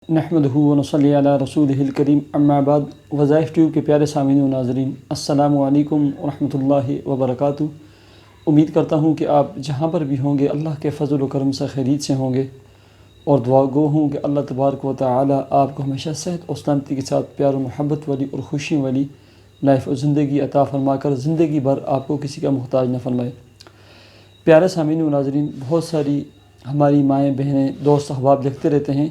نحمدہ و نصلی علی رسولہ الکریم اما بعد۔ وظائف ٹیوب کے پیارے سامعین و ناظرین، السلام علیکم ورحمۃ اللہ وبرکاتہ۔ امید کرتا ہوں کہ آپ جہاں پر بھی ہوں گے اللہ کے فضل و کرم سے خیریت سے ہوں گے، اور دعا گو ہوں کہ اللہ تبارک و تعالی آپ کو ہمیشہ صحت اور سلامتی کے ساتھ پیار و محبت والی اور خوشی والی لائف و زندگی عطا فرما کر زندگی بھر آپ کو کسی کا محتاج نہ فرمائے۔ پیارے سامعین و ناظرین، بہت ساری ہماری مائیں بہنیں دوست احباب لکھتے رہتے ہیں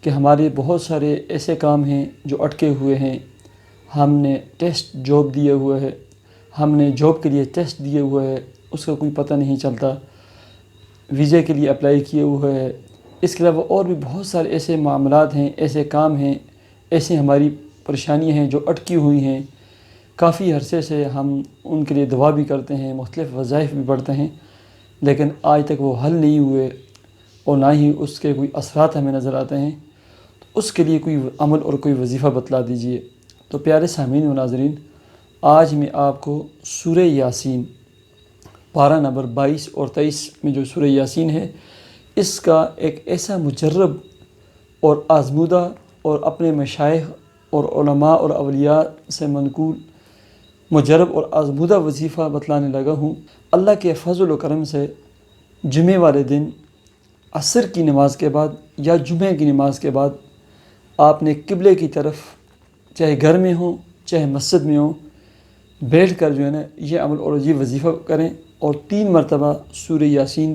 کہ ہمارے بہت سارے ایسے کام ہیں جو اٹکے ہوئے ہیں، ہم نے ٹیسٹ جاب دیے ہوئے ہے، ہم نے جاب کے لیے ٹیسٹ دیے ہوئے ہے، اس کا کوئی پتہ نہیں چلتا، ویزے کے لیے اپلائی کیے ہوئے ہے۔ اس کے علاوہ اور بھی بہت سارے ایسے معاملات ہیں، ایسے کام ہیں، ایسی ہماری پریشانیاں ہیں جو اٹکی ہوئی ہیں۔ کافی عرصے سے ہم ان کے لیے دعا بھی کرتے ہیں، مختلف وظائف بھی پڑھتے ہیں، لیکن آج تک وہ حل نہیں ہوئے اور نہ ہی اس کے کوئی اثرات ہمیں نظر آتے ہیں۔ تو اس کے لیے کوئی عمل اور کوئی وظیفہ بتلا دیجئے۔ تو پیارے سامعین و ناظرین، آج میں آپ کو سورہ یاسین پارہ نمبر 22 اور 23 میں جو سورہ یاسین ہے، اس کا ایک ایسا مجرب اور آزمودہ اور اپنے مشائخ اور علماء اور اولیاء سے منقول مجرب اور آزمودہ وظیفہ بتلانے لگا ہوں۔ اللہ کے فضل و کرم سے جمعے والے دن عصر کی نماز کے بعد یا جمعے کی نماز کے بعد آپ نے قبلے کی طرف، چاہے گھر میں ہوں چاہے مسجد میں ہوں، بیٹھ کر جو ہے نا یہ عمل اور یہ وظیفہ کریں، اور 3 مرتبہ سورہ یاسین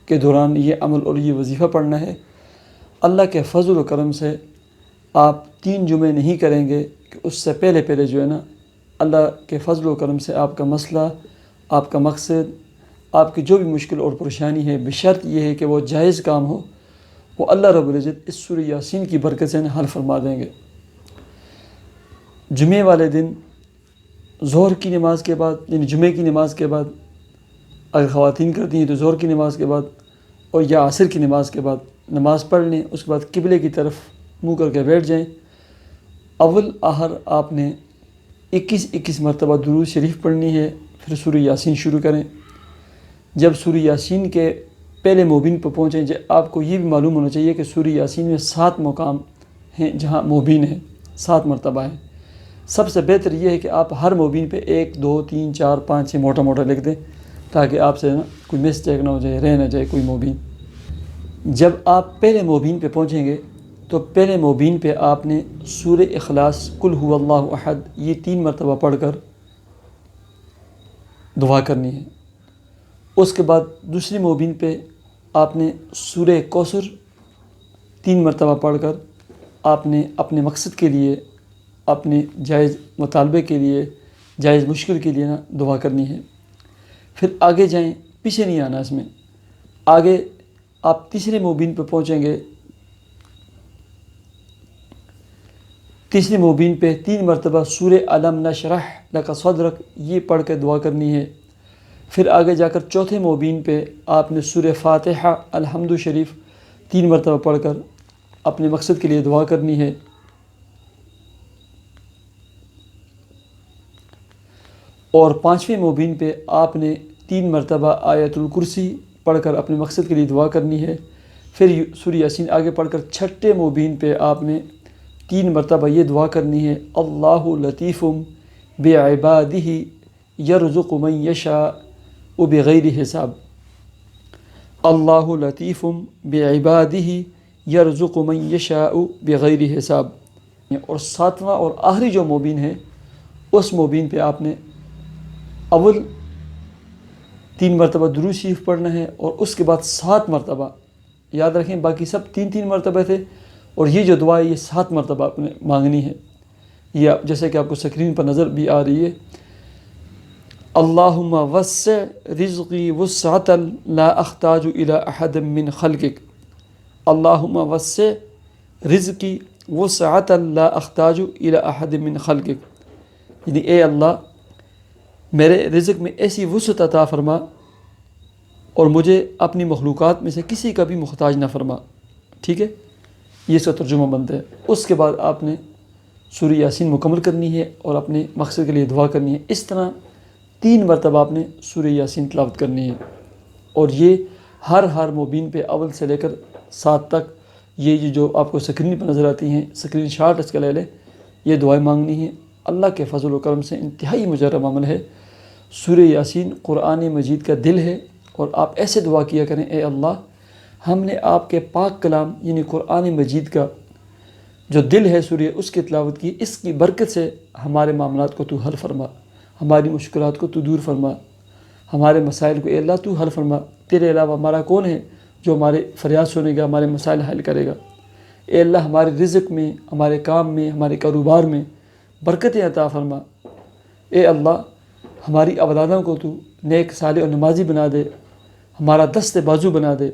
کے دوران یہ عمل اور یہ وظیفہ پڑھنا ہے۔ اللہ کے فضل و کرم سے آپ 3 جمعے نہیں کریں گے کہ اس سے پہلے جو ہے نا اللہ کے فضل و کرم سے آپ کا مسئلہ، آپ کا مقصد، آپ کی جو بھی مشکل اور پریشانی ہے، بشرط یہ ہے کہ وہ جائز کام ہو، وہ اللہ رب العزت اس سورہ یاسین کی برکت سے حل فرما دیں گے۔ جمعے والے دن ظہر کی نماز کے بعد، یعنی جمعے کی نماز کے بعد، اگر خواتین کرتی ہیں تو ظہر کی نماز کے بعد اور یا عصر کی نماز کے بعد نماز پڑھ لیں، اس کے بعد قبلے کی طرف منہ کر کے بیٹھ جائیں۔ اول آخر آپ نے 21 مرتبہ درود شریف پڑھنی ہے، پھر سورہ یاسین شروع کریں۔ جب سورہ یاسین کے پہلے موبین پر پہنچیں، آپ کو یہ بھی معلوم ہونا چاہیے کہ سورہ یاسین میں 7 مقام ہیں جہاں موبین ہے، 7 مرتبہ ہے۔ سب سے بہتر یہ ہے کہ آپ ہر موبین پہ 1 2 3 4 5 6 موٹا لکھ دیں، تاکہ آپ سے کوئی مسٹیک نہ ہو جائے، رہ نہ جائے کوئی موبین۔ جب آپ پہلے موبین پہ پہنچیں گے تو پہلے موبین پہ آپ نے سورہ اخلاص قل هو اللہ احد یہ 3 مرتبہ پڑھ کر دعا کرنی ہے۔ اس کے بعد دوسری موبین پہ آپ نے سورہ کوثر 3 مرتبہ پڑھ کر آپ نے اپنے مقصد کے لیے، اپنے جائز مطالبے کے لیے، جائز مشکل کے لیے نا دعا کرنی ہے۔ پھر آگے جائیں، پیچھے نہیں آنا اس میں، آگے آپ تیسرے موبین پہ پہنچیں گے۔ تیسری موبین پہ 3 مرتبہ سورہ الم نشرح لک صدرک یہ پڑھ کے دعا کرنی ہے۔ پھر آگے جا کر چوتھے موبین پہ آپ نے سورہ فاتحہ الحمد شریف 3 مرتبہ پڑھ کر اپنے مقصد کے لیے دعا کرنی ہے۔ اور 5ویں موبین پہ آپ نے 3 مرتبہ آیت الکرسی پڑھ کر اپنے مقصد کے لیے دعا کرنی ہے۔ پھر سورہ یاسین آگے پڑھ کر 6 موبین پہ آپ نے 3 مرتبہ یہ دعا کرنی ہے، اللہ لطیف بعبادہ یرزق من یشاء بغیر حساب، اللہ لطیف بعبادہ یرزق من یشاء بغیر حساب۔ اور 7واں اور آخری جو موبین ہے، اس موبین پہ آپ نے اول 3 مرتبہ درود شریف پڑھنا ہے، اور اس کے بعد 7 مرتبہ، یاد رکھیں باقی سب 3 مرتبہ تھے، اور یہ جو دعا ہے یہ 7 مرتبہ آپ نے مانگنی ہے۔ یہ جیسے کہ آپ کو سکرین پر نظر بھی آ رہی ہے، اللہم وسع رزقی وسعۃ لا احتاج الی احد من خلقک، اللہم وسع رزقی وسعۃ لا احتاج الی احد من خلقک، یعنی اے اللہ میرے رزق میں ایسی وسعت عطا فرما اور مجھے اپنی مخلوقات میں سے کسی کا بھی محتاج نہ فرما۔ ٹھیک ہے، یہ اس کا ترجمہ بنتا ہے۔ اس کے بعد آپ نے سورہ یاسین مکمل کرنی ہے اور اپنے مقصد کے لیے دعا کرنی ہے۔ اس طرح 3 مرتبہ آپ نے سورہ یاسین تلاوت کرنی ہے، اور یہ ہر موبین پہ اول سے لے کر 7 تک یہ جو آپ کو سکرین پر نظر آتی ہیں، سکرین شاٹ اس کا لے لیں، یہ دعائیں مانگنی ہیں۔ اللہ کے فضل و کرم سے انتہائی مجرب عمل ہے۔ سورہ یاسین قرآن مجید کا دل ہے، اور آپ ایسے دعا کیا کریں، اے اللہ ہم نے آپ کے پاک کلام یعنی قرآن مجید کا جو دل ہے سورہ اس کی تلاوت کی، اس کی برکت سے ہمارے معاملات کو تو حل فرما، ہماری مشکلات کو تو دور فرما، ہمارے مسائل کو اے اللہ تو حل فرما۔ تیرے علاوہ ہمارا کون ہے جو ہمارے فریاد سنے گا، ہمارے مسائل حل کرے گا؟ اے اللہ ہمارے رزق میں، ہمارے کام میں، ہمارے کاروبار میں برکتیں عطا فرما۔ اے اللہ ہماری اولادوں کو تو نیک صالح اور نمازی بنا دے، ہمارا دست بازو بنا دے۔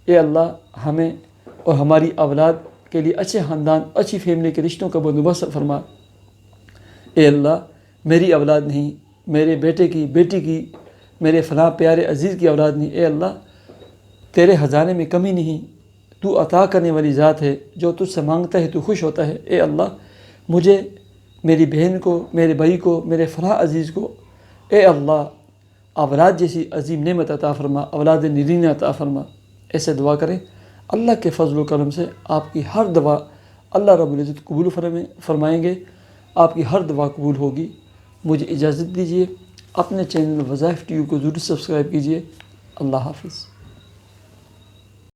اے اللہ ہمیں اور ہماری اولاد کے لیے اچھے خاندان، اچھی فیملی کے رشتوں کا بندوبست فرما۔ اے اللہ میری اولاد نہیں، میرے بیٹے کی، بیٹی کی، میرے فلاں پیارے عزیز کی اولاد نہیں، اے اللہ تیرے خزانے میں کمی نہیں، تو عطا کرنے والی ذات ہے، جو تجھ سے مانگتا ہے تو خوش ہوتا ہے۔ اے اللہ مجھے، میری بہن کو، میرے بھائی کو، میرے فلاں عزیز کو اے اللہ اولاد جیسی عظیم نعمت عطا فرما، اولاد نرینہ عطا فرما۔ ایسے دعا کریں، اللہ کے فضل و کرم سے آپ کی ہر دعا اللہ رب العزت قبول فرمائیں گے، آپ کی ہر دعا قبول ہوگی۔ مجھے اجازت دیجیے، اپنے چینل وظائف ٹی وی کو ضرور سبسکرائب کیجیے۔ اللہ حافظ۔